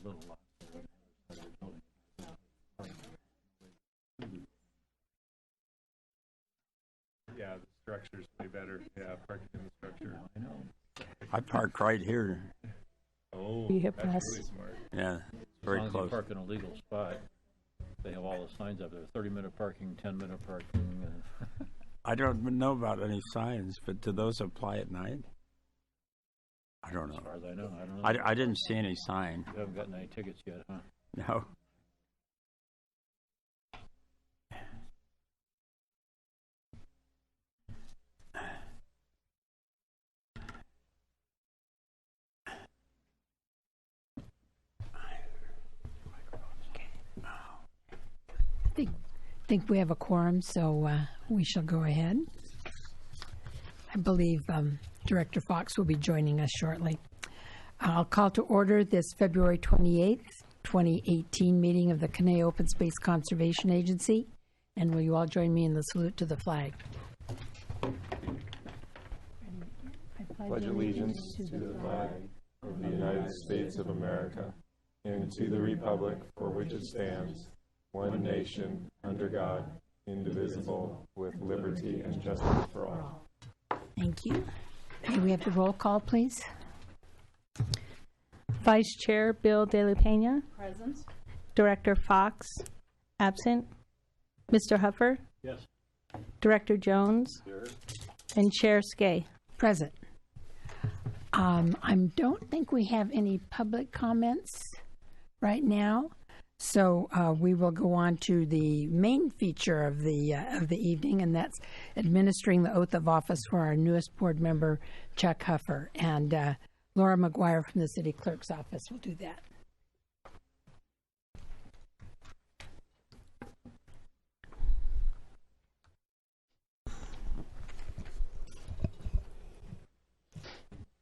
little lot. Yeah, the structure's way better. Yeah, parking in the structure. I know. I park right here. Oh, You hit that's press. really smart. Yeah, As very long as close. you park in a legal spot, they have all the signs up there, 30-minute parking, 10-minute parking. I don't know about any signs, but do those apply at night? I don't As know. far as I know, I don't know. I didn't see any sign. You haven't gotten any tickets yet, huh? No. I think we have a quorum, so we shall go ahead. I believe Director Fox will be joining us shortly. I'll call to order this February 28th, 2018 meeting of the Canelo Open Space Conservation Agency. And will you all join me in the salute to the flag? I Pledge allegiance to the flag of the United States of America and to the republic for which it stands, one nation, under God, indivisible, with liberty and justice for all. Thank you. May we have the roll call, please? Vice Chair Bill De La Pena. Present. Director Fox, absent. Mr. Huffer. Yes. Director Jones. Here. And Chair Skay. Present. I don't think we have any public comments right now, so we will go on to the main feature of the evening, and that's administering the oath of office for our newest board member, Chuck Huffer, and Laura McGuire from the City Clerk's office will do that.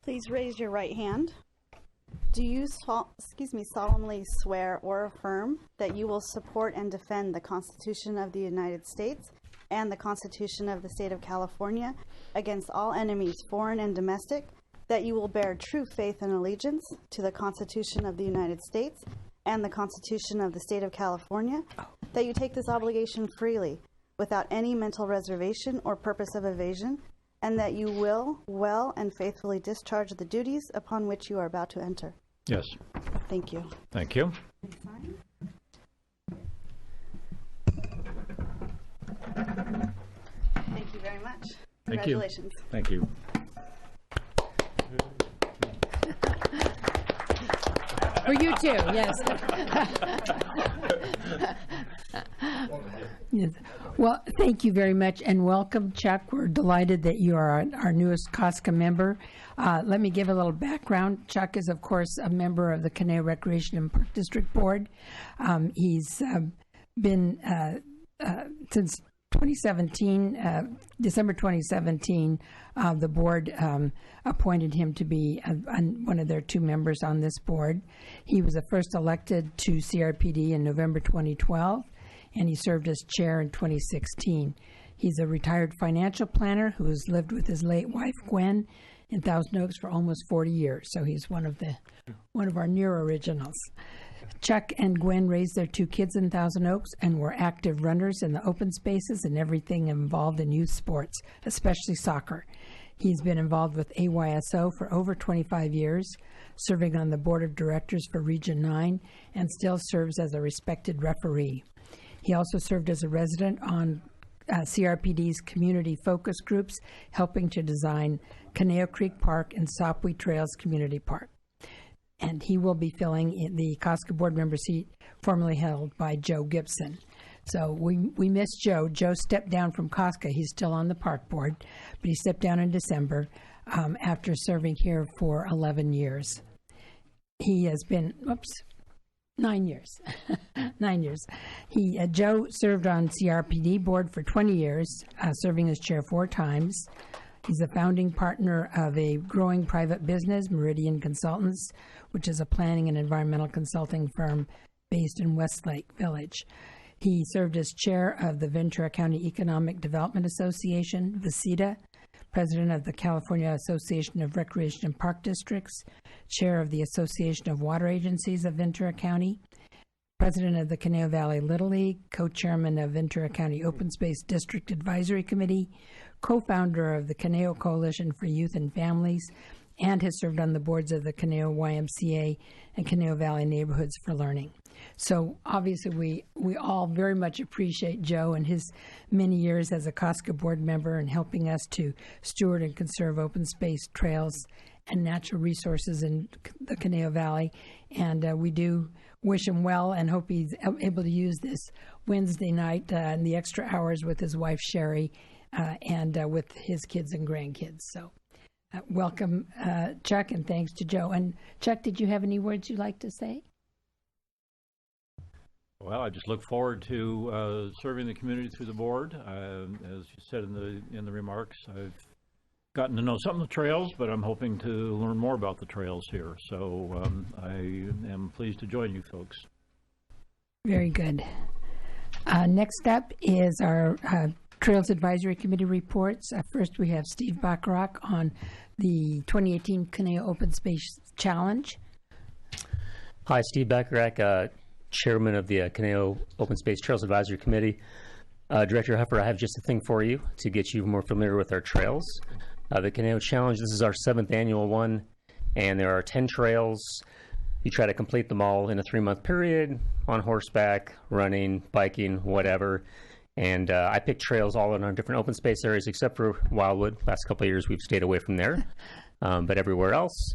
Please raise your right hand. Do you solemnly swear or affirm that you will support and defend the Constitution of the United States and the Constitution of the State of California against all enemies, foreign and domestic, that you will bear true faith and allegiance to the Constitution of the United States and the Constitution of the State of California, that you take this obligation freely, without any mental reservation or purpose of evasion, and that you will well and faithfully discharge the duties upon which you are about to enter? Yes. Thank you. Thank you. Thank you very much. Thank you. Congratulations. Thank you. For you too, yes. Yes. Well, thank you very much, and welcome, Chuck. We're delighted that you are our newest COSCA member. Let me give a little background. Chuck is, of course, a member of the Canelo Recreation and Park District Board. He's been, since 2017, December 2017, the board appointed him to be one of their two members on this board. He was first elected to CRPD in November 2012, and he served as chair in 2016. He's a retired financial planner who has lived with his late wife, Gwen, in Thousand Oaks for almost 40 years, so he's one of our near originals. Chuck and Gwen raised their two kids in Thousand Oaks and were active runners in the open spaces and everything involved in youth sports, especially soccer. He's been involved with AYSO for over 25 years, serving on the board of directors for Region 9, and still serves as a respected referee. He also served as a resident on CRPD's community focus groups, helping to design Caneo Creek Park and Sopwee Trails Community Park. And he will be filling in the COSCA board member seat formerly held by Joe Gibson. So we miss Joe. Joe stepped down from COSCA. He's still on the park board, but he stepped down in December after serving here for 11 years. He has been, 9 years. 9 years. Joe served on CRPD board for 20 years, serving as chair 4 times. He's a founding partner of a growing private business, Meridian Consultants, which is a planning and environmental consulting firm based in Westlake Village. He served as chair of the Ventura County Economic Development Association, VECITA, President of the California Association of Recreation and Park Districts, Chair of the Association of Water Agencies of Ventura County, President of the Canelo Valley Little League, Co-Chairman of Ventura County Open Space District Advisory Committee, Co-Founder of the Canelo Coalition for Youth and Families, and has served on the boards of the Canelo YMCA and Canelo Valley Neighborhoods for Learning. So obviously we all very much appreciate Joe and his many years as a COSCA board member and helping us to steward and conserve open space, trails, and natural resources in the Canelo Valley. And we do wish him well and hope he's able to use this Wednesday night and the extra hours with his wife Sherry and with his kids and grandkids. So welcome, Chuck, and thanks to Joe. And Chuck, did you have any words you'd like to say? Well, I just look forward to serving the community through the board. As you said in the remarks, I've gotten to know some of the trails, but I'm hoping to learn more about the trails here. So I am pleased to join you folks. Very good. Next up is our Trails Advisory Committee reports. First, we have Steve Bacharach on the 2018 Canelo Open Space Challenge. Hi, Steve Bacharach, Chairman of the Canelo Open Space Trails Advisory Committee. Director Huffer, I have just a thing for you to get you more familiar with our trails. The Canelo Challenge, this is our 7th annual one, and there are 10 trails. You try to complete them all in a 3-month period, on horseback, running, biking, whatever. And I picked trails all in our different open space areas except for Wildwood. Last couple of years we've stayed away from there, but everywhere else.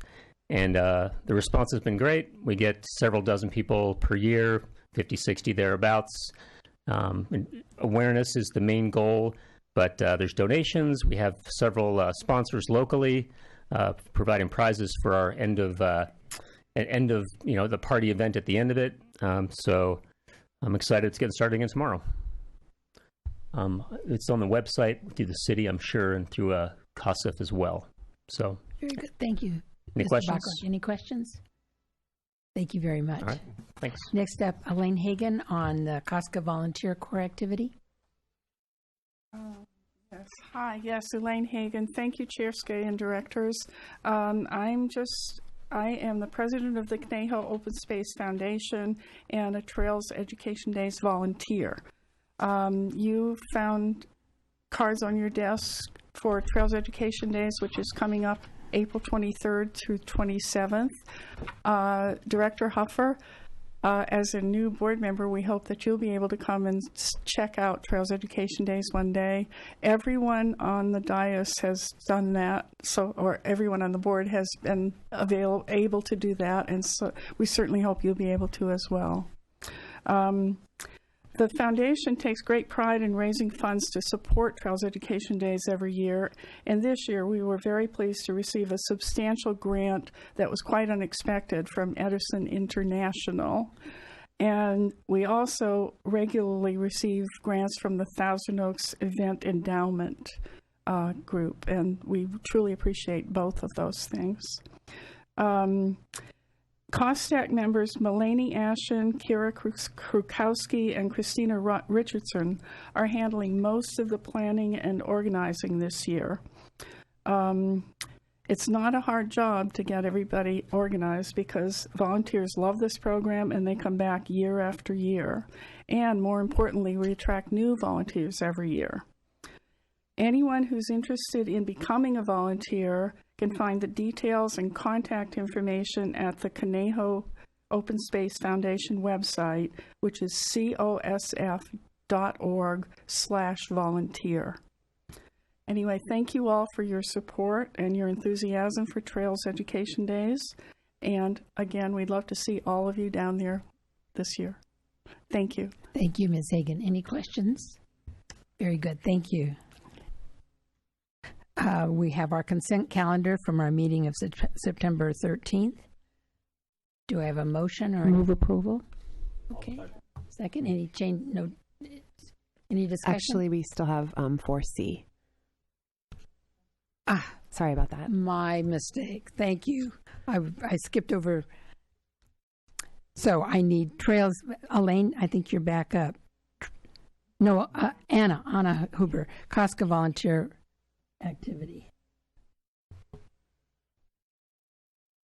And the response has been great. We get several dozen people per year, 50, 60 thereabouts. Awareness is the main goal, but there's donations. We have several sponsors locally providing prizes for our end of the party event at the end of it. So I'm excited to get started again tomorrow. It's on the website through the city, I'm sure, and through COSCA as well. So very good. Thank you. Any Mr. questions? Bacharach, any questions? Thank you very much. All right. Thanks. Next up, Elaine Hagan on the COSCA Volunteer Corps activity. Yes. Hi. Yes, Elaine Hagan. Thank you, Chair Skay and directors. I am the president of the Canelo Open Space Foundation and a Trails Education Days volunteer. You found cards on your desk for Trails Education Days, which is coming up April 23rd through 27th. Director Huffer, as a new board member, we hope that you'll be able to come and check out Trails Education Days one day. Everyone on the dais has done that, or everyone on the board has been able to do that, and so we certainly hope you'll be able to as well. The foundation takes great pride in raising funds to support Trails Education Days every year, and this year we were very pleased to receive a substantial grant that was quite unexpected from Edison International. And we also regularly receive grants from the Thousand Oaks Event Endowment group, and we truly appreciate both of those things. COSTAC members Melanie Ashen, Kira Krukowski, and Christina Richardson are handling most of the planning and organizing this year. It's not a hard job to get everybody organized because volunteers love this program and they come back year after year. And more importantly, we attract new volunteers every year. Anyone who's interested in becoming a volunteer can find the details and contact information at the Canelo Open Space Foundation website, which is cosf.org/volunteer. Anyway, thank you all for your support and your enthusiasm for Trails Education Days. And again, we'd love to see all of you down there this year. Thank you. Thank you, Ms. Hagan. Any questions? Very good. Thank you. We have our consent calendar from our meeting of September 13th. Do I have a motion or Move approval. Okay. Second. Any change? No. Any discussion? Actually, we still have 4C. Sorry about that. My mistake. Thank you. I skipped over. So I need trails. Elaine, I think you're back up. No, Anna Huber, COSCA volunteer activity.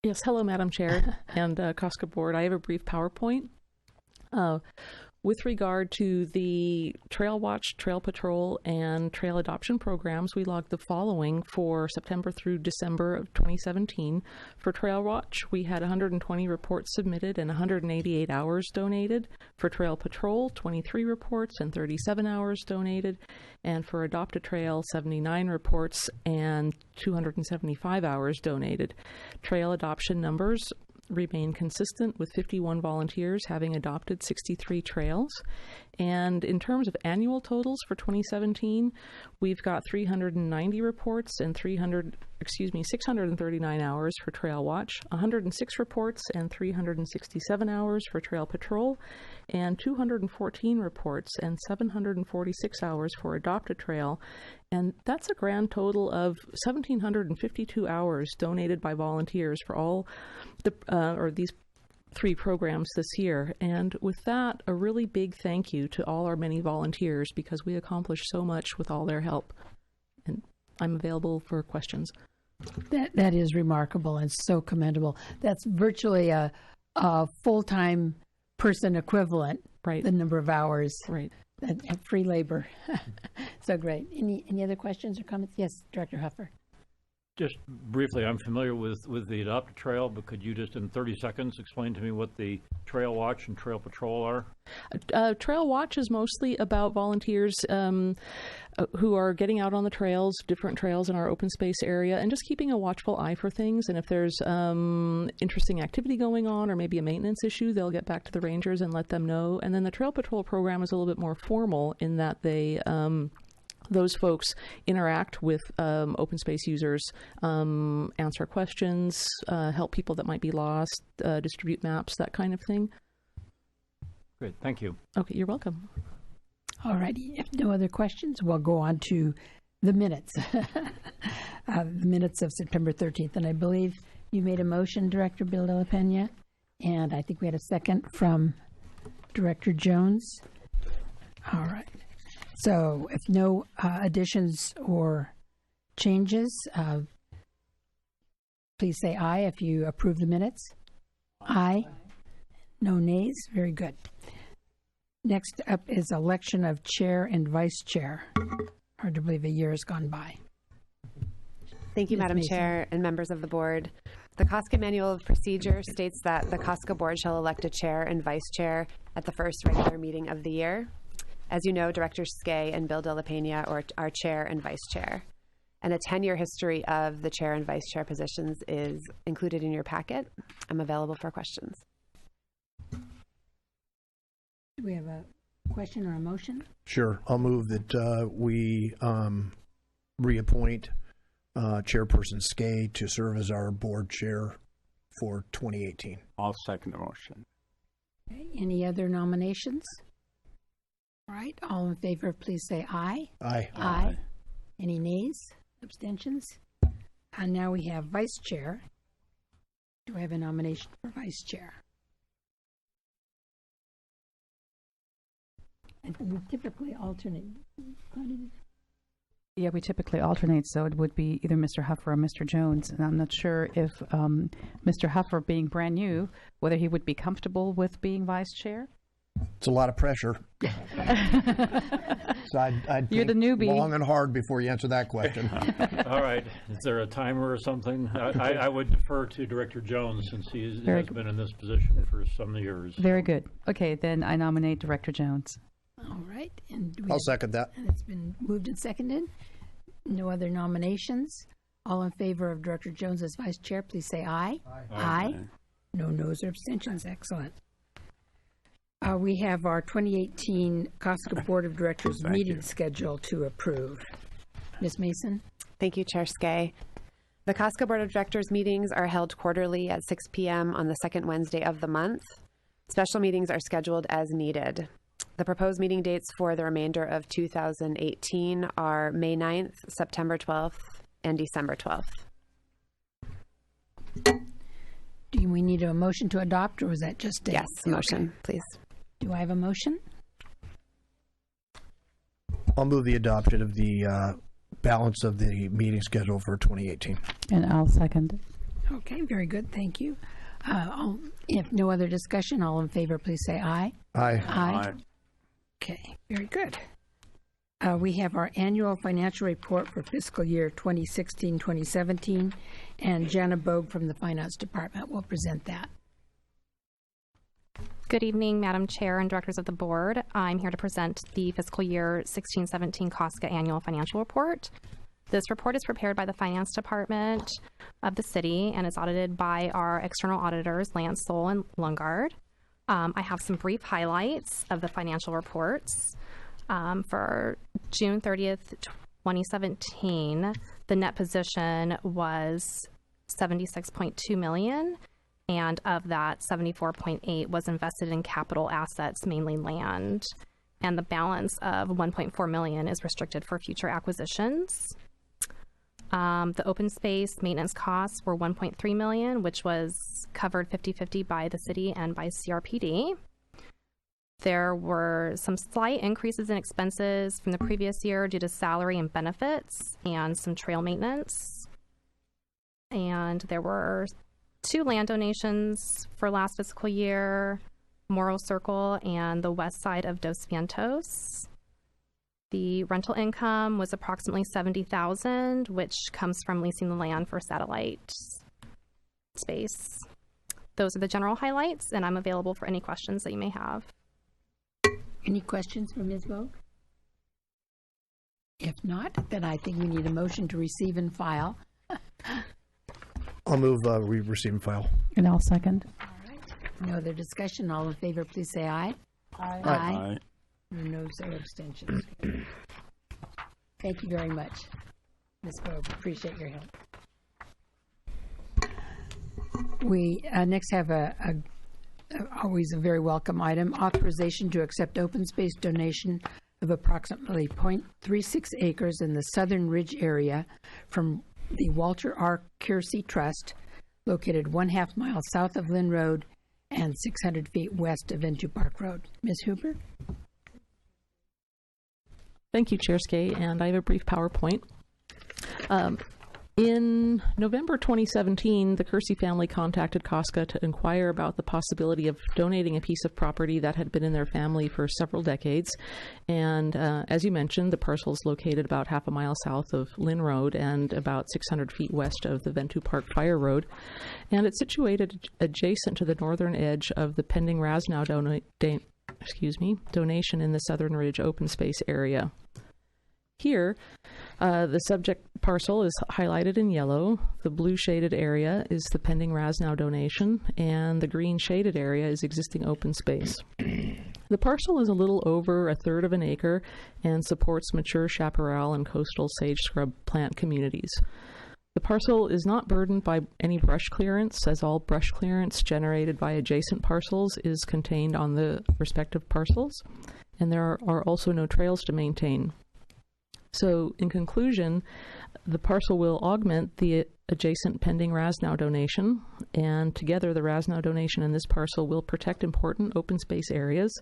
Yes, hello, Madam Chair and COSCA Board. I have a brief PowerPoint. With regard to the Trail Watch, Trail Patrol, and Trail Adoption programs, we logged the following for September through December of 2017. For Trail Watch, we had 120 reports submitted and 188 hours donated. For Trail Patrol, 23 reports and 37 hours donated. And for Adopt a Trail, 79 reports and 275 hours donated. Trail adoption numbers remain consistent, with 51 volunteers having adopted 63 trails. And in terms of annual totals for 2017, we've got 390 reports and 639 hours for Trail Watch, 106 reports and 367 hours for Trail Patrol, and 214 reports and 746 hours for Adopt a Trail. And that's a grand total of 1,752 hours donated by volunteers for all these 3 programs this year. And with that, a really big thank you to all our many volunteers, because we accomplished so much with all their help. And I'm available for questions. That is remarkable and so commendable. That's virtually a full-time person equivalent, right? The number of hours, right? And free labor. So great. Any other questions or comments? Yes, Director Huffer. Just briefly, I'm familiar with the Adopt a Trail, but could you just in 30 seconds explain to me what the Trail Watch and Trail Patrol are? Trail Watch is mostly about volunteers who are getting out on the trails, different trails in our open space area, and just keeping a watchful eye for things. And if there's interesting activity going on or maybe a maintenance issue, they'll get back to the rangers and let them know. And then the Trail Patrol program is a little bit more formal in that they those folks interact with open space users, answer questions, help people that might be lost, distribute maps, that kind of thing. Great, thank you. Okay, you're welcome. All righty. If no other questions, we'll go on to the minutes. The minutes of September 13th. And I believe you made a motion, Director Bill de la Pena, and I think we had a second from Director Jones. All right. So if no additions or changes, please say aye if you approve the minutes. Aye. No nays. Very good. Next up is election of chair and vice chair. Hard to believe a year has gone by. Thank you, Ms. Madam Mason. Chair and members of the board. The COSCA Manual of Procedure states that the COSCA board shall elect a chair and vice chair at the first regular meeting of the year. As you know, Directors Skay and Bill de la Pena are chair and vice chair. And a 10-year history of the chair and vice chair positions is included in your packet. I'm available for questions. Do we have a question or a motion? Sure. I'll move that we reappoint Chairperson Skay to serve as our board chair for 2018. I'll second the motion. Okay. Any other nominations? All right. All in favor, please say aye. Aye. Aye. Any nays? Abstentions? And now we have vice chair. Do I have a nomination for vice chair? And we typically alternate. Yeah, we typically alternate, so it would be either Mr. Huffer or Mr. Jones. And I'm not sure if Mr. Huffer, being brand new, whether he would be comfortable with being vice chair. It's a lot of pressure. So I'd You're think the newbie. long and hard before you answer that question. All right. Is there a timer or something? I would defer to Director Jones since he has been in this position for some years. Very good. Okay, then I nominate Director Jones. All right. And I'll second that. And it's been moved and seconded. No other nominations. All in favor of Director Jones as vice chair, please say aye. Aye. No noes or abstentions. Excellent. We have our 2018 COSCA Board of Directors meeting schedule to approve. Ms. Mason? Thank you, Chair Skay. The COSCA Board of Directors meetings are held quarterly at 6 p.m. on the second Wednesday of the month. Special meetings are scheduled as needed. The proposed meeting dates for the remainder of 2018 are May 9th, September 12th, and December 12th. Do we need a motion to adopt, or was that just a... Yes, motion, please. Do I have a motion? I'll move the adoption of the balance of the meeting schedule for 2018. And I'll second. Okay, very good. Thank you. If no other discussion, all in favor, please say aye. Aye. Aye. Okay, very good. We have our annual financial report for fiscal year 2016-2017, and Jana Bogue from the Finance Department will present that. Good evening, Madam Chair and Directors of the Board. I'm here to present the fiscal year 16-17 COSCA annual financial report. This report is prepared by the Finance Department of the city and is audited by our external auditors, Lance Soul and Lungard. I have some brief highlights of the financial reports. For June 30th, 2017, the net position was $76.2 million, and of that, 74.8 was invested in capital assets, mainly land, and the balance of 1.4 million is restricted for future acquisitions. The open space maintenance costs were 1.3 million, which was covered 50-50 by the city and by CRPD. There were some slight increases in expenses from the previous year due to salary and benefits and some trail maintenance. And there were 2 land donations for last fiscal year, Morro Circle and the west side of Dos Vientos. The rental income was approximately $70,000, which comes from leasing the land for satellite space. Those are the general highlights, and I'm available for any questions that you may have. Any questions for Ms. Vogue? If not, then I think we need a motion to receive and file. I'll move we receive and file. And I'll second. All right. No other discussion. All in favor, please say aye. Aye. Aye. No abstentions. Thank you very much, Ms. Vogue. Appreciate your help. We next have always a very welcome item, authorization to accept open space donation of approximately 0.36 acres in the Southern Ridge area from the Walter R. Kiersey Trust, located 1/2 mile south of Lynn Road and 600 feet west of Venture Park Road. Ms. Huber? Thank you, Chair Skay, and I have a brief PowerPoint. In November 2017, the Kiersey family contacted COSCA to inquire about the possibility of donating a piece of property that had been in their family for several decades. And as you mentioned, the parcel is located about 1/2 mile south of Lynn Road and about 600 feet west of the Venture Park Fire Road. And it's situated adjacent to the northern edge of the pending Rasnow donation in the Southern Ridge open space area. Here, the subject parcel is highlighted in yellow. The blue shaded area is the pending Rasnow donation, and the green shaded area is existing open space. The parcel is a little over 1/3 of an acre and supports mature chaparral and coastal sage scrub plant communities. The parcel is not burdened by any brush clearance, as all brush clearance generated by adjacent parcels is contained on the respective parcels, and there are also no trails to maintain. So, in conclusion, the parcel will augment the adjacent pending Rasnow donation, and together the Rasnow donation and this parcel will protect important open space areas,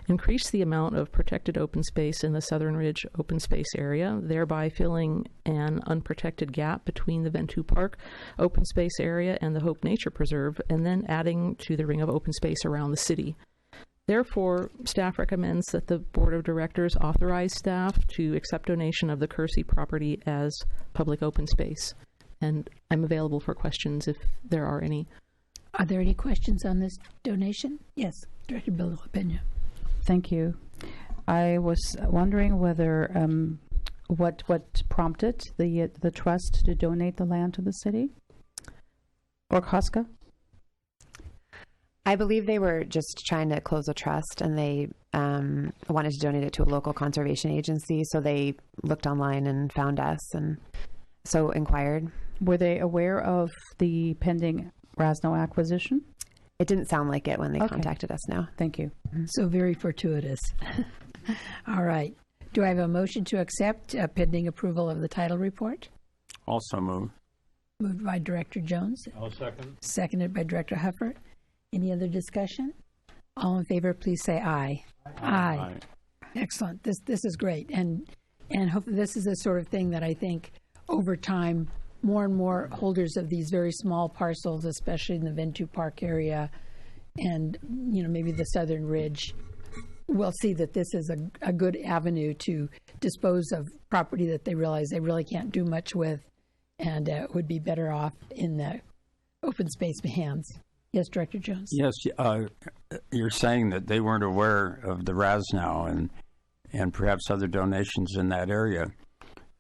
increase the amount of protected open space in the Southern Ridge open space area, thereby filling an unprotected gap between the Venture Park open space area and the Hope Nature Preserve, and then adding to the ring of open space around the city. Therefore, staff recommends that the Board of Directors authorize staff to accept donation of the Kiersey property as public open space. And I'm available for questions if there are any. Are there any questions on this donation? Yes, Director Bill Pena. Thank you. I was wondering whether what prompted the trust to donate the land to the city or COSCA? I believe they were just trying to close a trust, and they wanted to donate it to a local conservation agency. So they looked online and found us, and so inquired. Were they aware of the pending Rasnow acquisition? It didn't sound like it when they contacted us, no. Thank you. So very fortuitous. All right. Do I have a motion to accept pending approval of the title report? Also moved. Moved by Director Jones. I'll second. Seconded by Director Huffer. Any other discussion? All in favor, please say aye. Aye. Excellent. This is great, and hopefully this is the sort of thing that I think over time more and more holders of these very small parcels, especially in the Ventura Park area and, maybe the Southern Ridge, will see that this is a good avenue to dispose of property that they realize they really can't do much with and would be better off in the open space hands. Yes, Director Jones? Yes, you're saying that they weren't aware of the RASNOW and perhaps other donations in that area.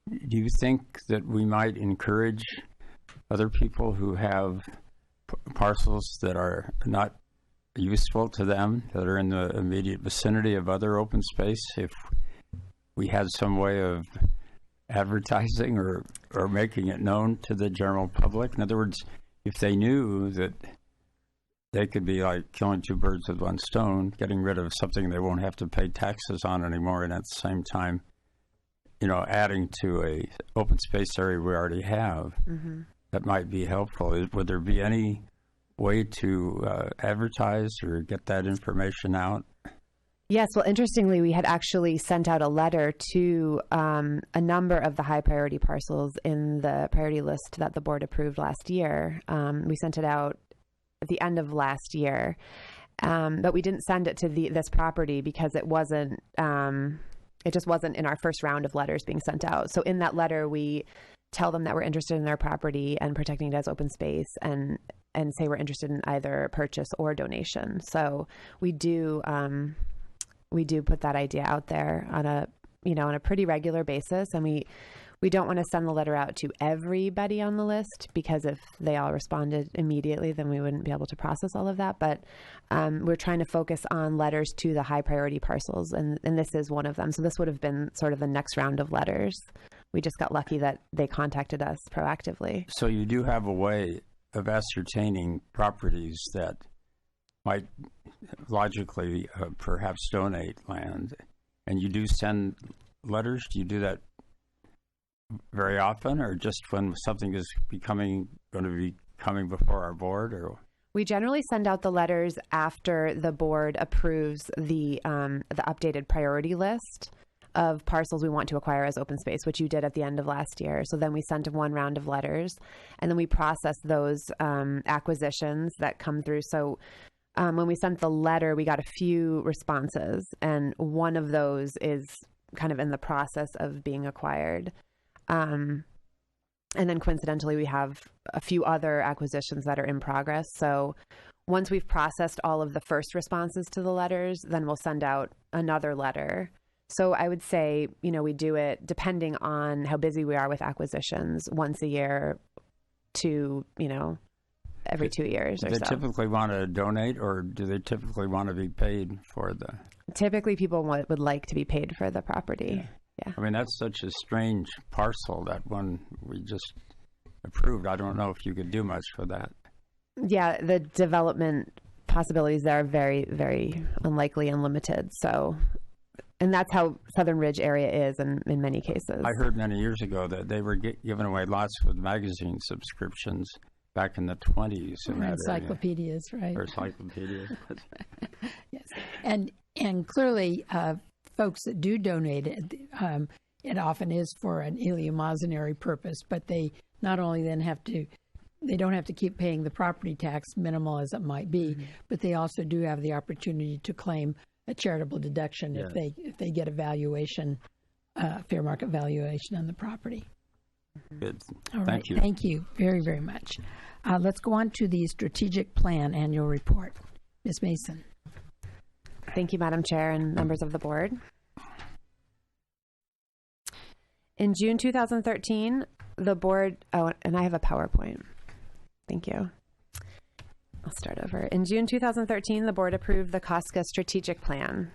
Do you think that we might encourage other people who have parcels that are not useful to them, that are in the immediate vicinity of other open space, if we had some way of advertising or making it known to the general public? In other words, if they knew that they could be like killing two birds with one stone, getting rid of something they won't have to pay taxes on anymore, and at the same time, adding to a open space area we already have, that might be helpful. Would there be any way to advertise or get that information out? Yes, well, interestingly, we had actually sent out a letter to a number of the high priority parcels in the priority list that the board approved last year. We sent it out at the end of last year, but we didn't send it to this property because it wasn't. It just wasn't in our first round of letters being sent out. So in that letter, we tell them that we're interested in their property and protecting it as open space, and say we're interested in either purchase or donation. So we do put that idea out there on a pretty regular basis, and we don't want to send the letter out to everybody on the list, because if they all responded immediately, then we wouldn't be able to process all of that. But we're trying to focus on letters to the high priority parcels, and this is one of them. So this would have been sort of the next round of letters. We just got lucky that they contacted us proactively. So you do have a way of ascertaining properties that might logically perhaps donate land, and you do send letters. Do you do that very often, or just when something is going to be coming before our board? Or we generally send out the letters after the board approves the updated priority list of parcels we want to acquire as open space, which you did at the end of last year. So then we sent one round of letters, and then we process those acquisitions that come through. So when we sent the letter, we got a few responses, and one of those is kind of in the process of being acquired. And then coincidentally, we have a few other acquisitions that are in progress. So once we've processed all of the first responses to the letters, then we'll send out another letter. So I would say, we do it depending on how busy we are with acquisitions, once a year to, every 2 years or so. Do they typically want to donate, or do they typically want to be paid for the... Typically, people would like to be paid for the property. Yeah. I mean, that's such a strange parcel, that one we just approved. I don't know if you could do much for that. Yeah, the development possibilities there are very, very unlikely and limited. So, and that's how Southern Ridge area is in many cases. I heard many years ago that they were giving away lots of magazine subscriptions back in the 20s. In that encyclopedias, area. Right? Or encyclopedias. Yes, and clearly, folks that do donate it often is for an eleemosynary purpose, but they not only then they don't have to keep paying the property tax, minimal as it might be, but they also do have the opportunity to claim a charitable deduction if they get a valuation, fair market valuation on the property. Good. All right. Thank you. Thank you very, very much. Let's go on to the strategic plan annual report. Ms. Mason. Thank you, Madam Chair and members of the board. In June 2013, the board, and I have a PowerPoint. Thank you. I'll start over. In June 2013, the board approved the COSCA strategic plan.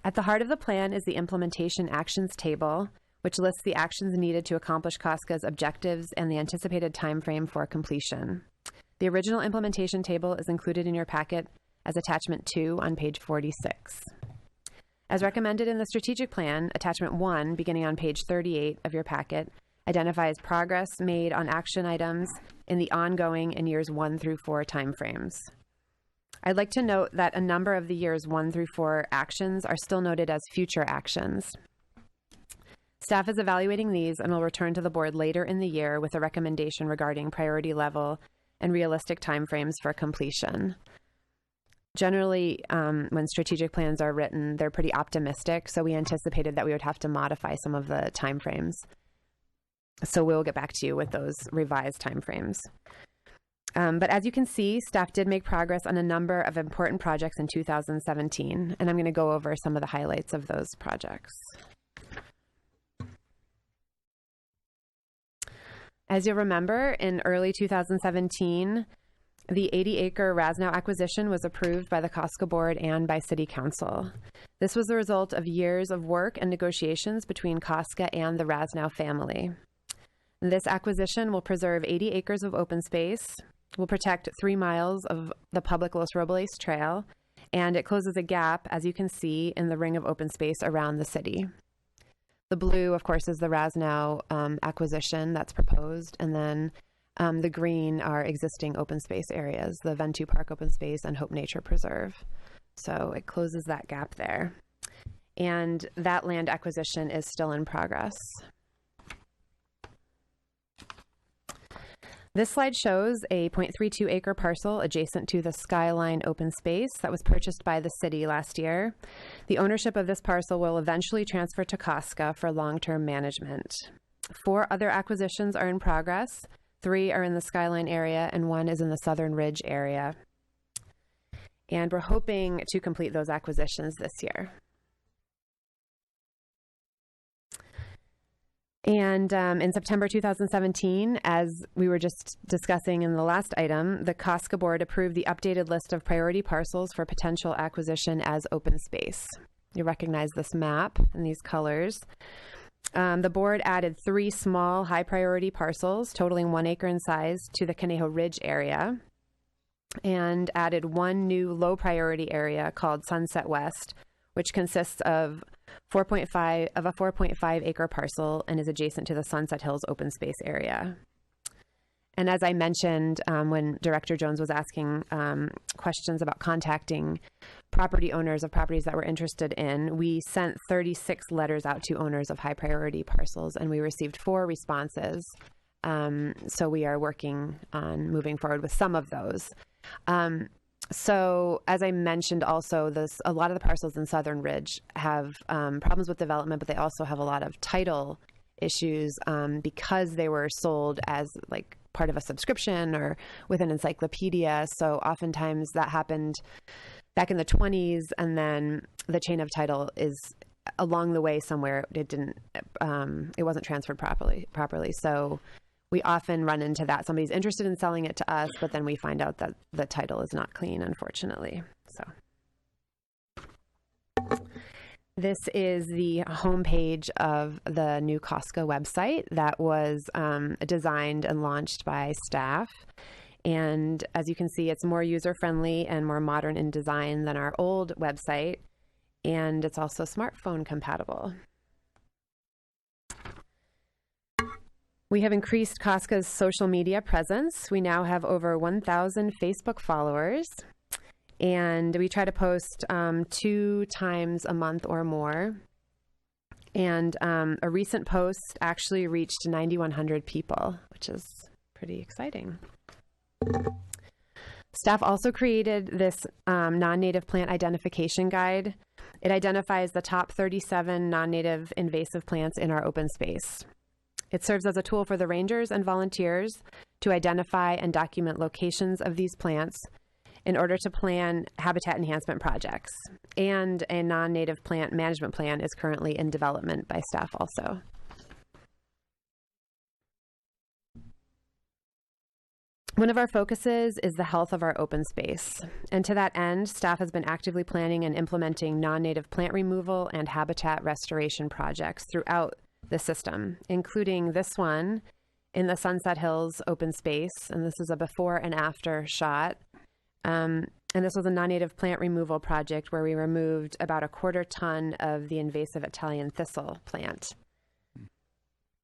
At the heart of the plan is the implementation actions table, which lists the actions needed to accomplish COSCA's objectives and the anticipated timeframe for completion. The original implementation table is included in your packet as attachment 2 on page 46. As recommended in the strategic plan, attachment 1, beginning on page 38 of your packet, identifies progress made on action items in the ongoing and years 1 through 4 timeframes. I'd like to note that a number of the years 1 through 4 actions are still noted as future actions. Staff is evaluating these and will return to the board later in the year with a recommendation regarding priority level and realistic timeframes for completion. Generally, when strategic plans are written, they're pretty optimistic, so we anticipated that we would have to modify some of the timeframes. So we'll get back to you with those revised timeframes. But as you can see, staff did make progress on a number of important projects in 2017, and I'm going to go over some of the highlights of those projects. As you'll remember, in early 2017, the 80-acre Rasnow acquisition was approved by the COSCA board and by City Council. This was the result of years of work and negotiations between COSCA and the Rasnow family. This acquisition will preserve 80 acres of open space, will protect 3 miles of the public Los Robles Trail, and it closes a gap, as you can see, in the ring of open space around the city. The blue, of course, is the Rasnow acquisition that's proposed, and then the green are existing open space areas, the Ventu Park Open Space and Hope Nature Preserve. So it closes that gap there. And that land acquisition is still in progress. This slide shows a 0.32 acre parcel adjacent to the Skyline open space that was purchased by the city last year. The ownership of this parcel will eventually transfer to COSCA for long-term management. 4 other acquisitions are in progress. 3 are in the Skyline area and 1 is in the Southern Ridge area. And we're hoping to complete those acquisitions this year. And in September 2017, as we were just discussing in the last item, the COSCA board approved the updated list of priority parcels for potential acquisition as open space. You recognize this map and these colors. The board added 3 small high priority parcels totaling 1 acre in size to the Conejo Ridge area and added 1 new low priority area called Sunset West, which consists of a 4.5 acre parcel and is adjacent to the Sunset Hills open space area. And as I mentioned, when Director Jones was asking questions about contacting property owners of properties that we're interested in, we sent 36 letters out to owners of high priority parcels, and we received 4 responses. So we are working on moving forward with some of those. So as I mentioned also, a lot of the parcels in Southern Ridge have problems with development, but they also have a lot of title issues because they were sold as like part of a subscription or with an encyclopedia. So oftentimes that happened back in the 20s, and then the chain of title is along the way somewhere. It wasn't transferred properly. So we often run into that. Somebody's interested in selling it to us, but then we find out that the title is not clean, unfortunately. So this is the homepage of the new COSCA website that was designed and launched by staff. And as you can see, it's more user-friendly and more modern in design than our old website. And it's also smartphone compatible. We have increased COSCA's social media presence. We now have over 1,000 Facebook followers, and we try to post 2 times a month or more. And a recent post actually reached 9,100 people, which is pretty exciting. Staff also created this non-native plant identification guide. It identifies the top 37 non-native invasive plants in our open space. It serves as a tool for the rangers and volunteers to identify and document locations of these plants in order to plan habitat enhancement projects. And a non-native plant management plan is currently in development by staff also. One of our focuses is the health of our open space. And to that end, staff has been actively planning and implementing non-native plant removal and habitat restoration projects throughout the system, including this one in the Sunset Hills open space. And this is a before and after shot. And this was a non-native plant removal project where we removed about a 1/4 ton of the invasive Italian thistle plant.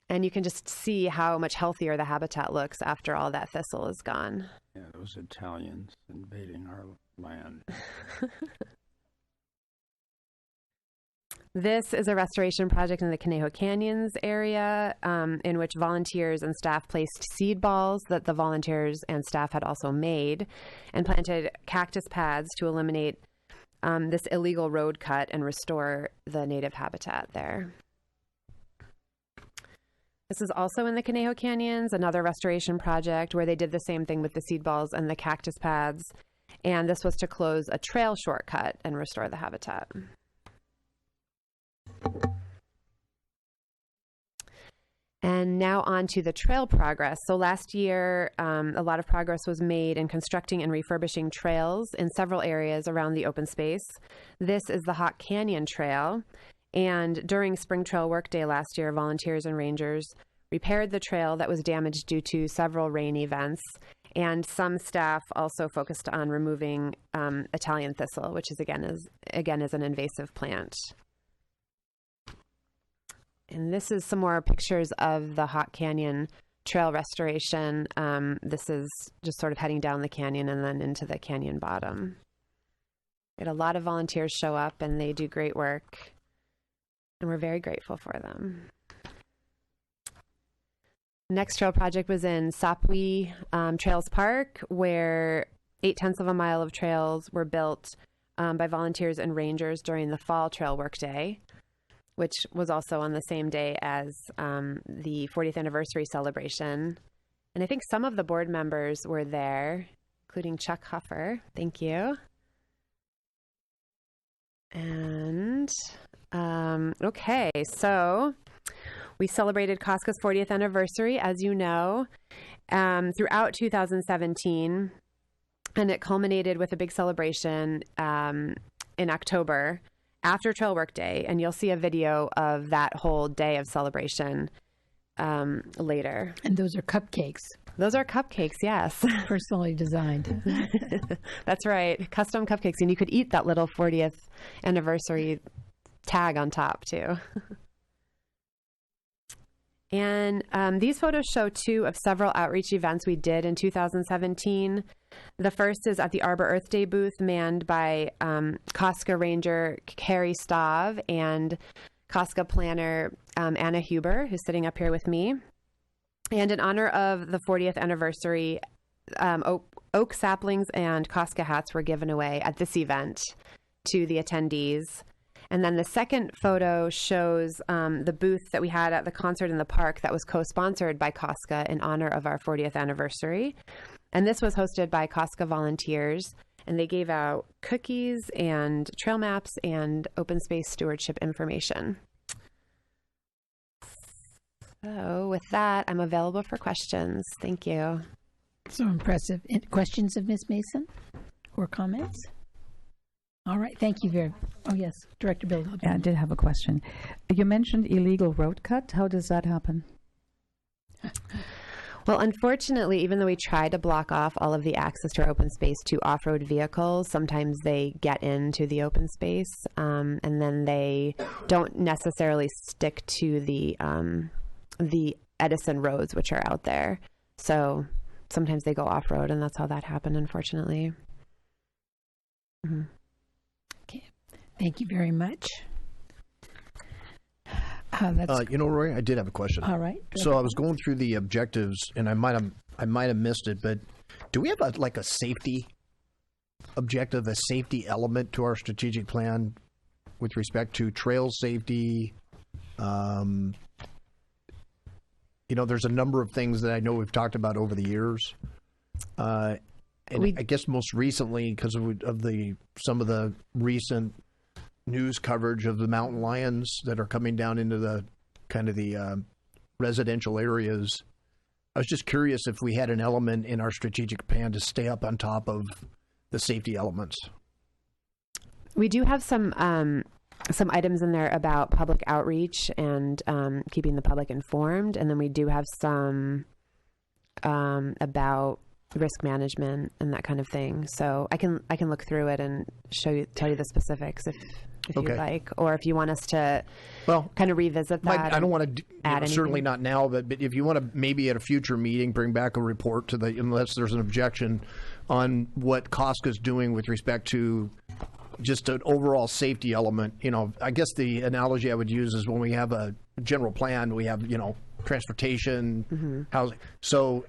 And you can just see how much healthier the habitat looks after all that thistle is gone. Yeah, those Italians invading our land. This is a restoration project in the Conejo Canyons area in which volunteers and staff placed seed balls that the volunteers and staff had also made and planted cactus paths to eliminate this illegal road cut and restore the native habitat there. This is also in the Conejo Canyons, another restoration project where they did the same thing with the seed balls and the cactus paths. And this was to close a trail shortcut and restore the habitat. And now on to the trail progress. So last year, a lot of progress was made in constructing and refurbishing trails in several areas around the open space. This is the Hawk Canyon Trail. And during Spring Trail Workday last year, volunteers and rangers repaired the trail that was damaged due to several rain events. And some staff also focused on removing Italian thistle, which is again is an invasive plant. And this is some more pictures of the Hawk Canyon Trail restoration. This is just sort of heading down the canyon and then into the canyon bottom. We had a lot of volunteers show up, and they do great work, and we're very grateful for them. Next trail project was in Sapui Trails Park, where 0.8 of a mile of trails were built by volunteers and rangers during the Fall Trail Workday, which was also on the same day as the 40th anniversary celebration. And I think some of the board members were there, including Chuck Huffer. Thank you. And okay, so we celebrated COSCA's 40th anniversary, as you know, throughout 2017, and it culminated with a big celebration in October after Trail Workday, and you'll see a video of that whole day of celebration later. And those are cupcakes. Those are cupcakes, yes. Personally designed. That's right, custom cupcakes, and you could eat that little 40th anniversary tag on top too. And these photos show two of several outreach events we did in 2017. The first is at the Arbor Earth Day booth manned by COSCA Ranger Carrie Stav and COSCA planner Anna Huber, who's sitting up here with me. And in honor of the 40th anniversary, oak saplings and COSCA hats were given away at this event to the attendees. And then the second photo shows the booth that we had at the concert in the park that was co-sponsored by COSCA in honor of our 40th anniversary. And this was hosted by COSCA volunteers, and they gave out cookies and trail maps and open space stewardship information. So with that, I'm available for questions. Thank you. So impressive. Questions of Ms. Mason or comments? All right. Thank you very much. Oh, yes. Director Bill. Yeah, I did have a question. You mentioned illegal road cut. How does that happen? Well, unfortunately, even though we try to block off all of the access to our open space to off-road vehicles, sometimes they get into the open space and then they don't necessarily stick to the Edison roads, which are out there. So sometimes they go off-road, and that's how that happened, unfortunately. Mm-hmm. Okay. Thank you very much. Roy, I did have a question. All right. So I was going through the objectives, and I might have missed it, but do we have a safety objective, a safety element to our strategic plan with respect to trail safety? There's a number of things that I know we've talked about over the years. I guess most recently, because of some of the recent news coverage of the mountain lions that are coming down into the residential areas, I was just curious if we had an element in our strategic plan to stay up on top of the safety elements. We do have some items in there about public outreach and keeping the public informed, and then we do have some about risk management and that kind of thing. So I can look through it and tell you the specifics if okay. you'd like, or if you want us to kind of revisit that. I don't want to add certainly not now, but if you want to maybe at a future meeting bring back a report unless there's an objection on what COSCA is doing with respect to just an overall safety element. I guess the analogy I would use is when we have a general plan, we have, transportation, housing. So,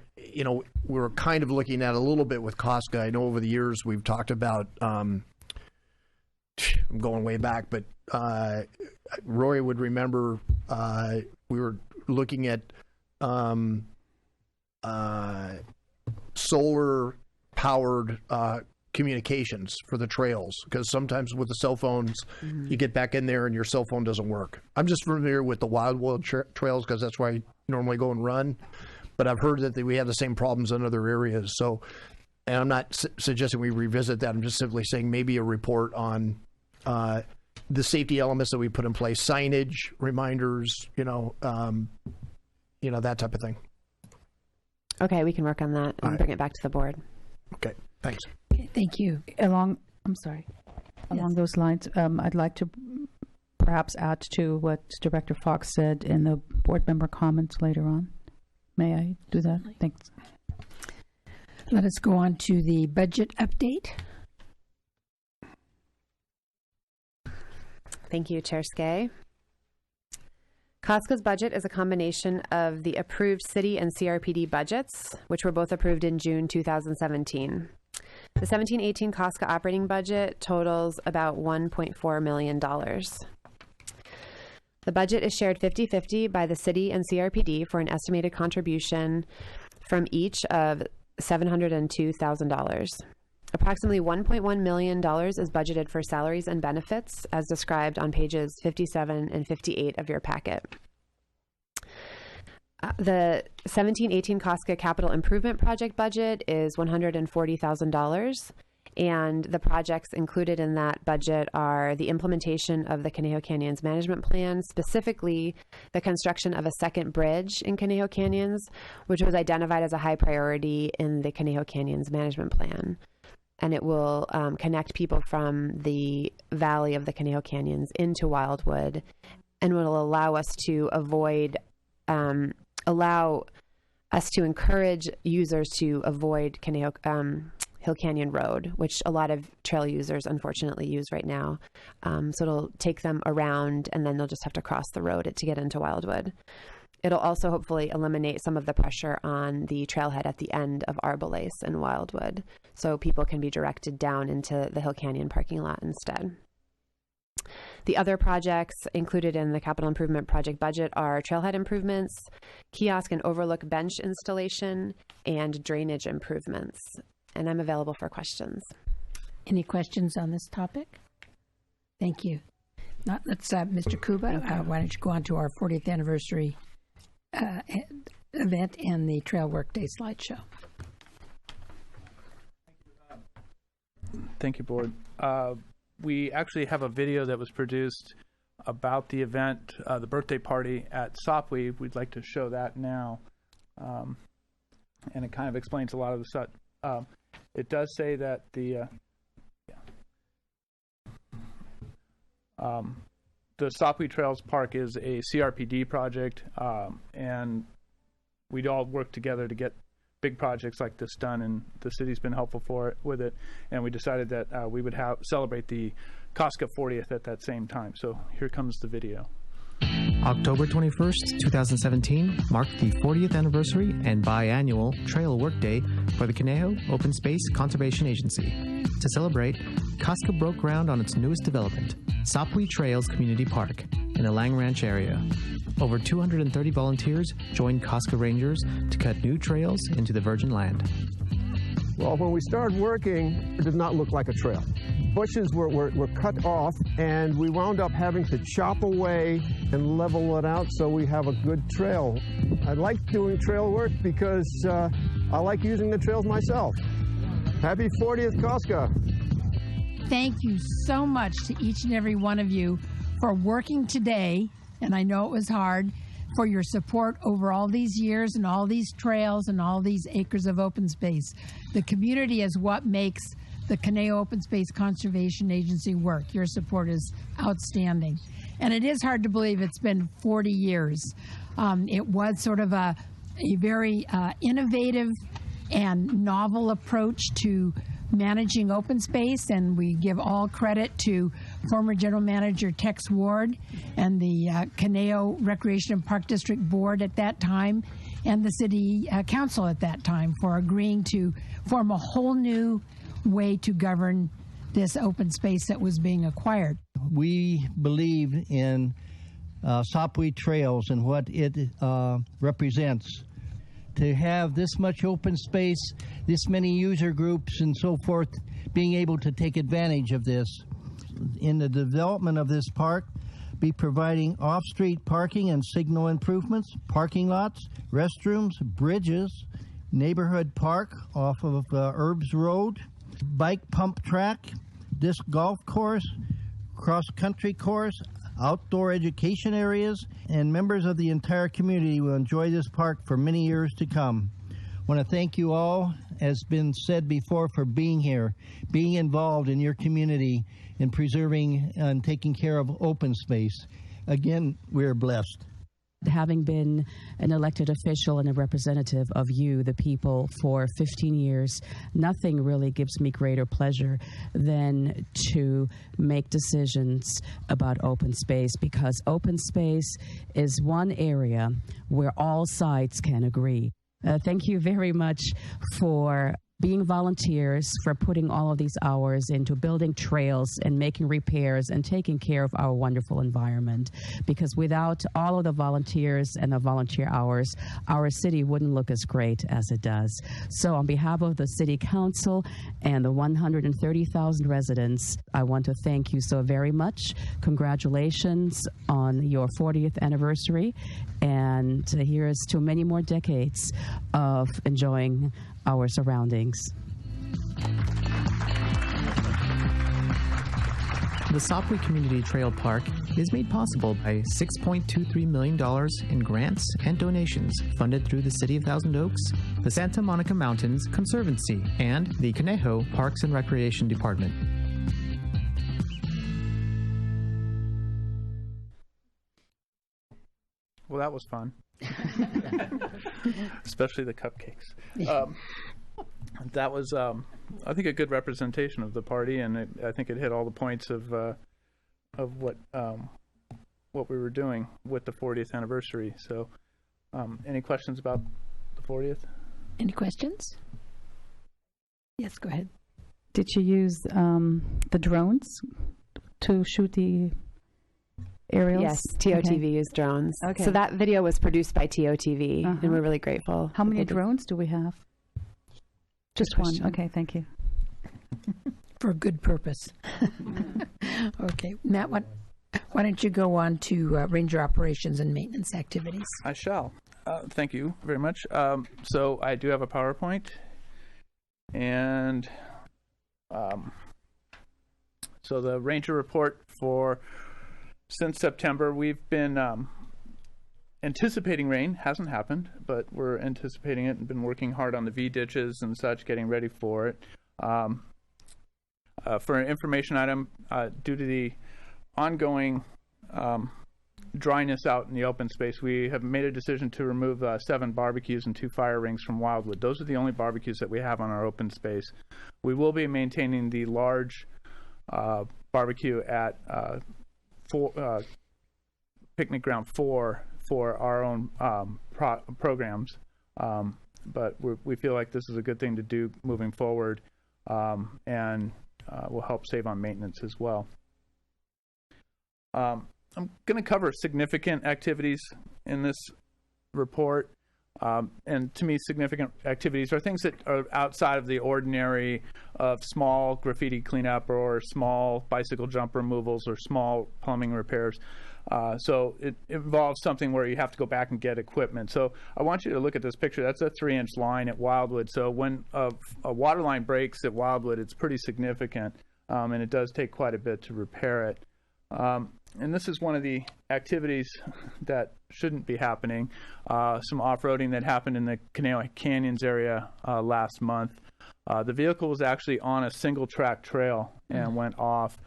we're kind of looking at a little bit with COSCA. I know over the years we've talked about, I'm going way back, but Roy would remember we were looking at solar-powered communications for the trails, because sometimes with the cell phones, you get back in there and your cell phone doesn't work. I'm just familiar with the Wildwood trails because that's where I normally go and run, but I've heard that we have the same problems in other areas. So, and I'm not suggesting we revisit that. I'm just simply saying maybe a report on the safety elements that we put in place, signage, reminders, that type of thing. Okay, we can work on that and bring it back to the board. Okay, thanks. Okay, thank you. Along those lines, I'd like to perhaps add to what Director Fox said in the board member comments later on. May I do that? Thanks. Let us go on to the budget update. Thank you, Chair Skay. COSCA's budget is a combination of the approved city and CRPD budgets, which were both approved in June 2017. The 17-18 COSCA operating budget totals about $1.4 million. The budget is shared 50-50 by the city and CRPD for an estimated contribution from each of $702,000. Approximately $1.1 million is budgeted for salaries and benefits, as described on pages 57 and 58 of your packet. The 17-18 COSCA capital improvement project budget is $140,000, and the projects included in that budget are the implementation of the Conejo Canyons Management Plan, specifically the construction of a second bridge in Conejo Canyons, which was identified as a high priority in the Conejo Canyons Management Plan. And it will connect people from the valley of the Conejo Canyons into Wildwood, and will allow us to encourage users to avoid Hill Canyon Road, which a lot of trail users unfortunately use right now. So it'll take them around, and then they'll just have to cross the road to get into Wildwood. It'll also hopefully eliminate some of the pressure on the trailhead at the end of Arbalace and Wildwood, so people can be directed down into the Hill Canyon parking lot instead. The other projects included in the capital improvement project budget are trailhead improvements, kiosk and overlook bench installation, and drainage improvements. And I'm available for questions. Any questions on this topic? Thank you. Let's, Mr. Kuba, why don't you go on to our 40th anniversary event and the Trail Workday slideshow. Thank you, Board. We actually have a video that was produced about the event, the birthday party at Sopwe. We'd like to show that now. And it kind of explains a lot of the stuff. It does say that the Sopwe Trails Park is a CRPD project, and we'd all work together to get big projects like this done, and the city's been helpful with it, and we decided that we would celebrate the COSCA 40th at that same time. So here comes the video. October 21st, 2017 marked the 40th anniversary and biannual Trail Workday for the Conejo Open Space Conservation Agency. To celebrate, COSCA broke ground on its newest development, Sopwe Trails Community Park, in the Lang Ranch area. Over 230 volunteers joined COSCA rangers to cut new trails into the virgin land. Well, when we started working, it did not look like a trail. Bushes were cut off, and we wound up having to chop away and level it out so we have a good trail. I like doing trail work because I like using the trails myself. Happy 40th, COSCA. Thank you so much to each and every one of you for working today, and I know it was hard, for your support over all these years and all these trails and all these acres of open space. The community is what makes the Conejo Open Space Conservation Agency work. Your support is outstanding. And it is hard to believe it's been 40 years. It was sort of a very innovative and novel approach to managing open space, and we give all credit to former General Manager Tex Ward and the Caneo Recreation and Park District Board at that time, and the City Council at that time for agreeing to form a whole new way to govern this open space that was being acquired. We believe in Sapui Trails and what it represents. To have this much open space, this many user groups and so forth being able to take advantage of this. In the development of this park, be providing off-street parking and signal improvements, parking lots, restrooms, bridges, neighborhood park off of Herbs Road, bike pump track, disc golf course, cross-country course, outdoor education areas, and members of the entire community will enjoy this park for many years to come. I want to thank you all, as been said before, for being here, being involved in your community in preserving and taking care of open space. Again, we're blessed. Having been an elected official and a representative of you, the people, for 15 years, nothing really gives me greater pleasure than to make decisions about open space, because open space is one area where all sides can agree. Thank you very much for being volunteers, for putting all of these hours into building trails and making repairs and taking care of our wonderful environment. Because without all of the volunteers and the volunteer hours, our city wouldn't look as great as it does. So on behalf of the City Council and the 130,000 residents, I want to thank you so very much. Congratulations on your 40th anniversary, and here's to many more decades of enjoying our surroundings. The Sapui Community Trail Park is made possible by $6.23 million in grants and donations funded through the City of Thousand Oaks, the Santa Monica Mountains Conservancy, and the Conejo Parks and Recreation Department. Well, that was fun. Especially the cupcakes. That was, I think, a good representation of the party, and I think it hit all the points of what we were doing with the 40th anniversary. So, any questions about the 40th? Any questions? Yes, go ahead. Did you use the drones to shoot the aerials? Yes, TOTV used drones. Okay. So that video was produced by TOTV, and we're really grateful. How many drones do we have? Just one. Okay, thank you. For a good purpose. Okay, Matt, why don't you go on to ranger operations and maintenance activities? I shall. Thank you very much. So I do have a PowerPoint, and so the ranger report for since September, we've been anticipating rain. Hasn't happened, but we're anticipating it and been working hard on the V ditches and such, getting ready for it. For an information item, due to the ongoing dryness out in the open space, we have made a decision to remove 7 barbecues and 2 fire rings from Wildwood. Those are the only barbecues that we have on our open space. We will be maintaining the large barbecue at Picnic Ground 4 for our own programs, but we feel like this is a good thing to do moving forward, and will help save on maintenance as well. I'm going to cover significant activities in this report, and to me, significant activities are things that are outside of the ordinary of small graffiti cleanup or small bicycle jump removals or small plumbing repairs. So it involves something where you have to go back and get equipment. So I want you to look at this picture. That's a 3-inch line at Wildwood. So when a water line breaks at Wildwood, it's pretty significant, and it does take quite a bit to repair it. And this is one of the activities that shouldn't be happening. Some off-roading that happened in the Canelo Canyons area last month. The vehicle was actually on a single-track trail and went off,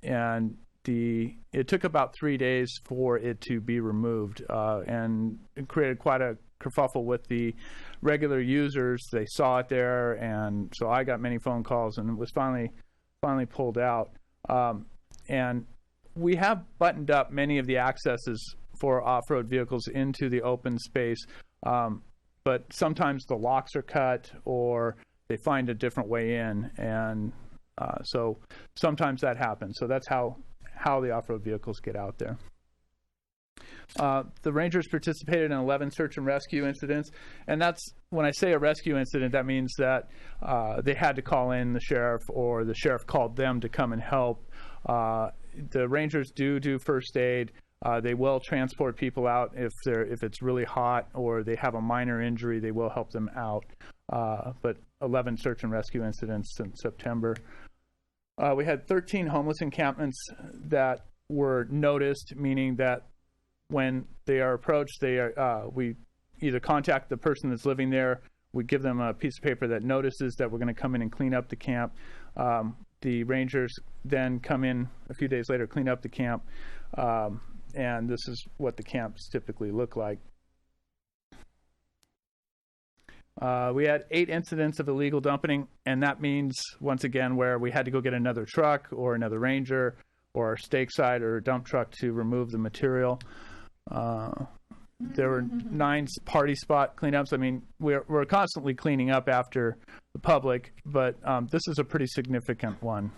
and it took about 3 days for it to be removed, and it created quite a kerfuffle with the regular users. They saw it there, and so I got many phone calls, and it was finally pulled out. And we have buttoned up many of the accesses for off-road vehicles into the open space, but sometimes the locks are cut or they find a different way in, and so sometimes that happens. So that's how the off-road vehicles get out there. The Rangers participated in 11 search and rescue incidents, and that's, when I say a rescue incident, that means that they had to call in the sheriff, or the sheriff called them to come and help. The Rangers do first aid. They will transport people out if it's really hot or they have a minor injury. They will help them out. But 11 search and rescue incidents since September. We had 13 homeless encampments that were noticed, meaning that when they are approached, we either contact the person that's living there. We give them a piece of paper that notices that we're going to come in and clean up the camp. The Rangers then come in a few days later, clean up the camp, and this is what the camps typically look like. We had 8 incidents of illegal dumping, and that means, once again, where we had to go get another truck or another Ranger or a stake side or a dump truck to remove the material. There were 9 party spot cleanups. I mean, we're constantly cleaning up after the public, but this is a pretty significant one.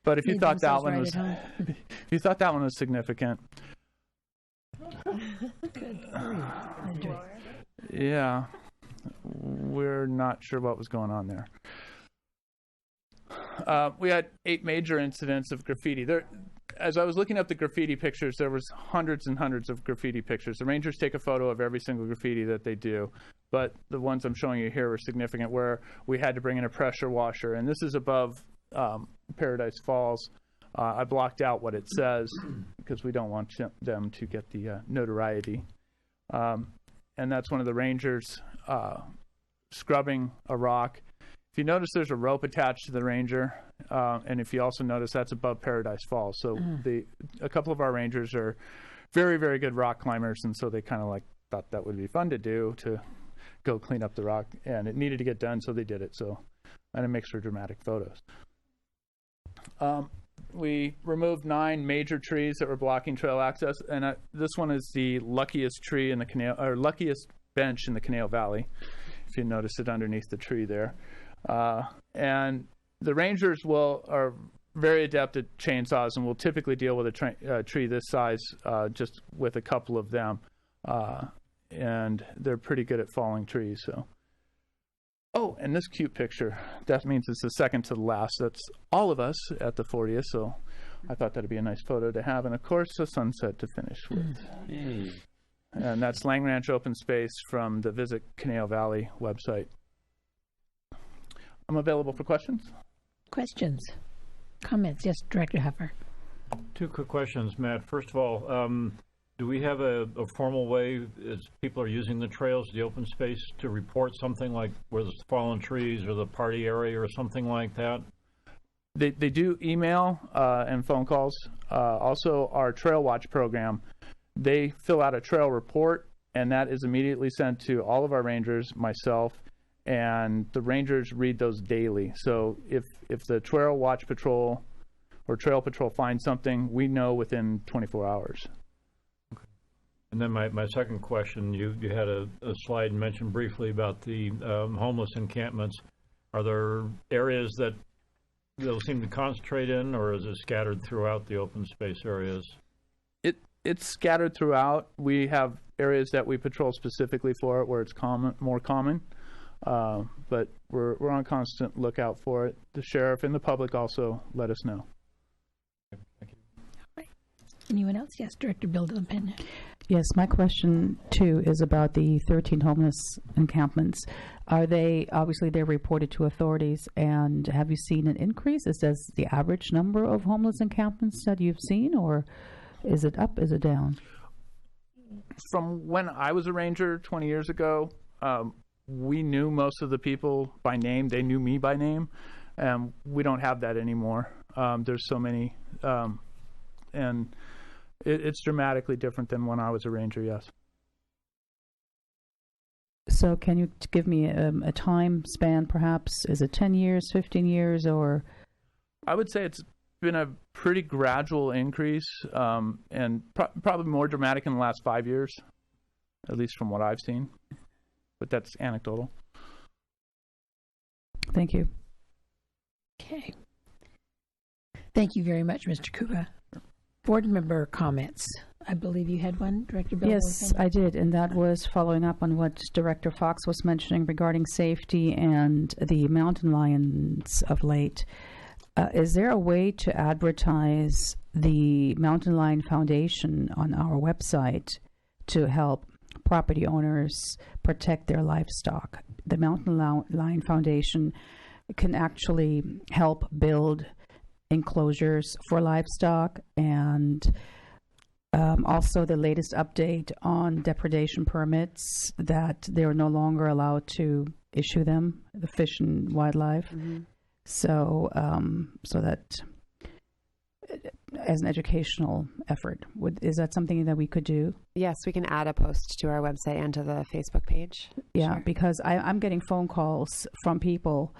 But if you thought that one was, if you thought that one was significant, yeah, we're not sure what was going on there. We had 8 major incidents of graffiti. As I was looking up the graffiti pictures, there was hundreds and hundreds of graffiti pictures. The Rangers take a photo of every single graffiti that they do, but the ones I'm showing you here were significant, where we had to bring in a pressure washer, and this is above Paradise Falls. I blocked out what it says because we don't want them to get the notoriety. And that's one of the Rangers scrubbing a rock. If you notice, there's a rope attached to the Ranger, and if you also notice, that's above Paradise Falls. So a couple of our Rangers are very, very good rock climbers, and so they kind of thought that would be fun to do, to go clean up the rock, and it needed to get done, so they did it. And it makes for dramatic photos. We removed 9 major trees that were blocking trail access, and this one is the luckiest tree in the Canelo, or luckiest bench in the Canelo Valley, if you notice it underneath the tree there. And the Rangers are very adept at chainsaws and will typically deal with a tree this size just with a couple of them. And they're pretty good at falling trees. So. Oh, and this cute picture, that means it's the second to the last. That's all of us at the 40th, so I thought that'd be a nice photo to have. And of course, a sunset to finish with. Hey. And that's Lang Ranch Open Space from the Visit Canelo Valley website. I'm available for questions. Questions? Comments? Yes, Director Huffer. 2 quick questions, Matt. First of all, do we have a formal way, as people are using the trails, the open space, to report something like where there's fallen trees or the party area or something like that? They do email and phone calls. Also, our Trail Watch program, they fill out a trail report, and that is immediately sent to all of our Rangers, myself, and the Rangers read those daily. So if the Trail Watch Patrol or Trail Patrol finds something, we know within 24 hours. Okay. And then my second question, you had a slide mentioned briefly about the homeless encampments. Are there areas that they'll seem to concentrate in, or is it scattered throughout the open space areas? It's scattered throughout. We have areas that we patrol specifically for it where it's more common. But we're on constant lookout for it. The sheriff and the public also let us know. Thank you. All right. Anyone else? Yes, Director Bill Dillon. Yes, my question too is about the 13 homeless encampments. Are they, obviously they're reported to authorities, and have you seen an increase? Is that the average number of homeless encampments that you've seen, or is it up, is it down? From when I was a Ranger 20 years ago, we knew most of the people by name. They knew me by name. We don't have that anymore. There's so many, and it's dramatically different than when I was a Ranger, yes. So can you give me a time span, perhaps? Is it 10 years, 15 years, or? I would say it's been a pretty gradual increase, and probably more dramatic in the last 5 years, at least from what I've seen. But that's anecdotal. Thank you. Okay. Thank you very much, Mr. Kuba. Board member comments. I believe you had one, Director Bill. Yes, I did, and that was following up on what Director Fox was mentioning regarding safety and the mountain lions of late. Is there a way to advertise the Mountain Lion Foundation on our website to help property owners protect their livestock? The Mountain Lion Foundation can actually help build enclosures for livestock, and also the latest update on depredation permits, that they're no longer allowed to issue them, the Fish and Wildlife. Mm-hmm. So that as an educational effort, is that something that we could do? Yes, we can add a post to our website and to the Facebook page. Yeah, Sure. because I'm getting phone calls from people.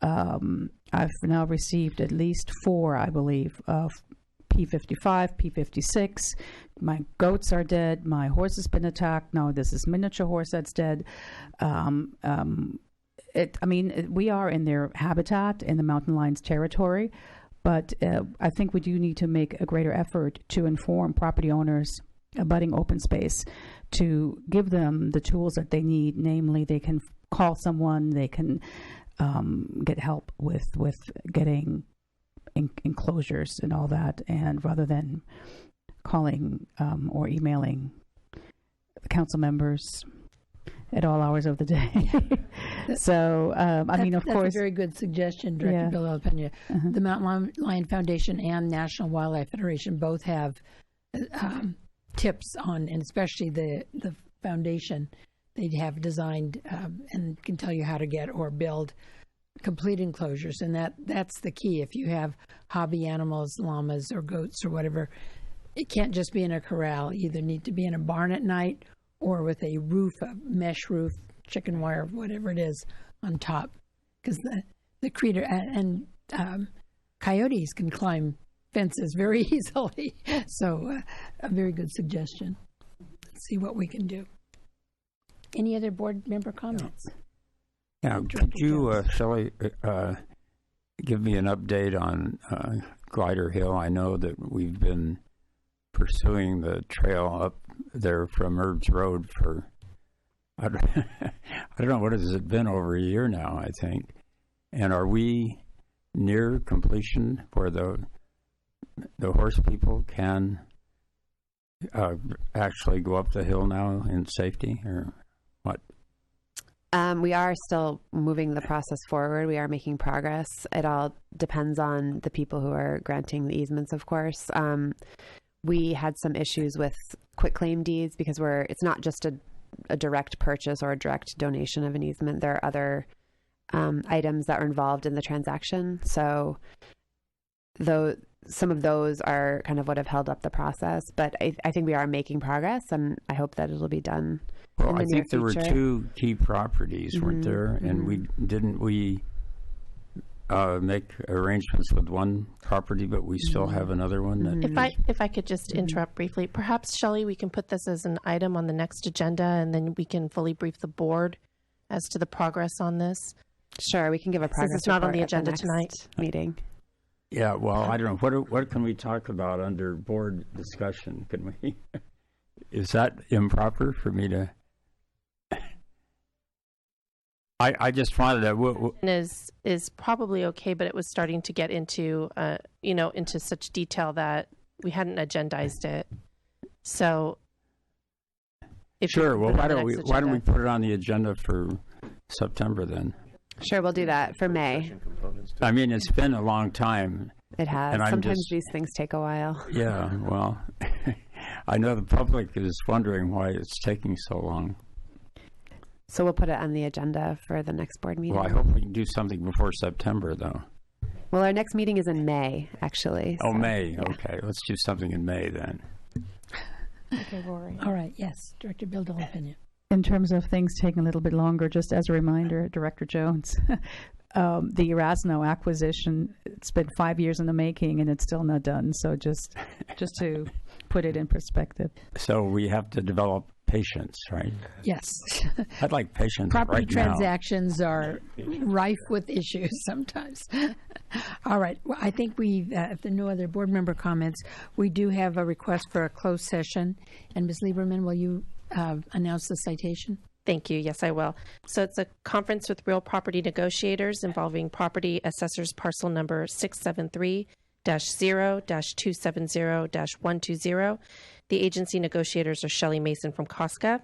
I've now received at least 4, I believe, of P55, P56. My goats are dead. My horse has been attacked. No, this is miniature horse that's dead. We are in their habitat, in the mountain lions territory, but I think we do need to make a greater effort to inform property owners abutting open space, to give them the tools that they need. Namely, they can call someone, they can get help with getting enclosures and all that, and rather than calling or emailing the council members at all hours of the day. So, of that's course, a very good suggestion, Director Bill de la Pena. Uh-huh. The Mountain Lion Foundation and National Wildlife Federation both have tips on, and especially the foundation, they have designed and can tell you how to get or build complete enclosures, and that's the key. If you have hobby animals, llamas or goats or whatever, it can't just be in a corral. You either need to be in a barn at night or with a roof, a mesh roof, chicken wire, whatever it is, on top, because the critter and coyotes can climb fences very easily. So a very good suggestion. Let's see what we can do. Any other board member comments? Yeah, could you, Shelley, give me an update on Glider Hill? I know that we've been pursuing the trail up there from Herbs Road for, I don't know, what has it been, over a year now, I think. And are we near completion where the horse people can actually go up the hill now in safety, or what? We are still moving the process forward. We are making progress. It all depends on the people who are granting the easements, of course. We had some issues with quitclaim deeds because it's not just a direct purchase or a direct donation of an easement. There are other items that are involved in the transaction. So some of those are kind of what have held up the process. But I think we are making progress, and I hope that it'll be done. Well, I think there were 2 key properties, weren't there? And we make arrangements with one property, but we still have another one. That If I could just interrupt briefly, perhaps, Shelley, we can put this as an item on the next agenda, and then we can fully brief the board as to the progress on this. Sure, we can give a progress Since it's not on the report at agenda tonight. meeting. Yeah, well, I don't know. What can we talk about under board discussion? Can we? Is that improper for me to? I just wanted to. Is probably okay, but it was starting to get into into such detail that we hadn't agendized it. So, Sure. Well, why don't we put it on the agenda for September then? Sure, we'll do that for May. I mean, it's been a long time. It has. And Sometimes these things take a while. Yeah. Well, I know the public is wondering why it's taking so long. So we'll put it on the agenda for the next board meeting. Well, I hope we can do something before September, though. Well, our next meeting is in May, actually. Oh, May. Yeah. Okay. Let's do something in May then. Okay, Rory. All right. Yes, Director Bill de la Pena. In terms of things taking a little bit longer, just as a reminder, Director Jones, the Erasmo acquisition, it's been 5 years in the making and it's still not done. So just to put it in perspective. So we have to develop patience, right? Yes. I'd like patience Property right now. transactions are rife with issues sometimes. All right. Well, I think if there are no other board member comments, we do have a request for a closed session. And Ms. Lieberman, will you announce the citation? Thank you. Yes, I will. So it's a conference with real property negotiators involving property assessors parcel number 673-0-270-120. The agency negotiators are Shelley Mason from COSCA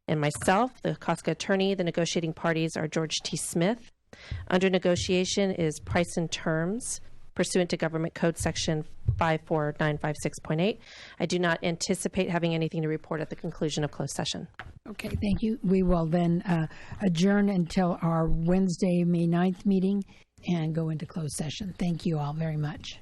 and myself, the COSCA attorney. The negotiating parties are George T. Smith. Under negotiation is price and terms pursuant to Government Code Section 54956.8. I do not anticipate having anything to report at the conclusion of closed session. Okay, thank you. We will then adjourn until our Wednesday, May 9th meeting and go into closed session. Thank you all very much.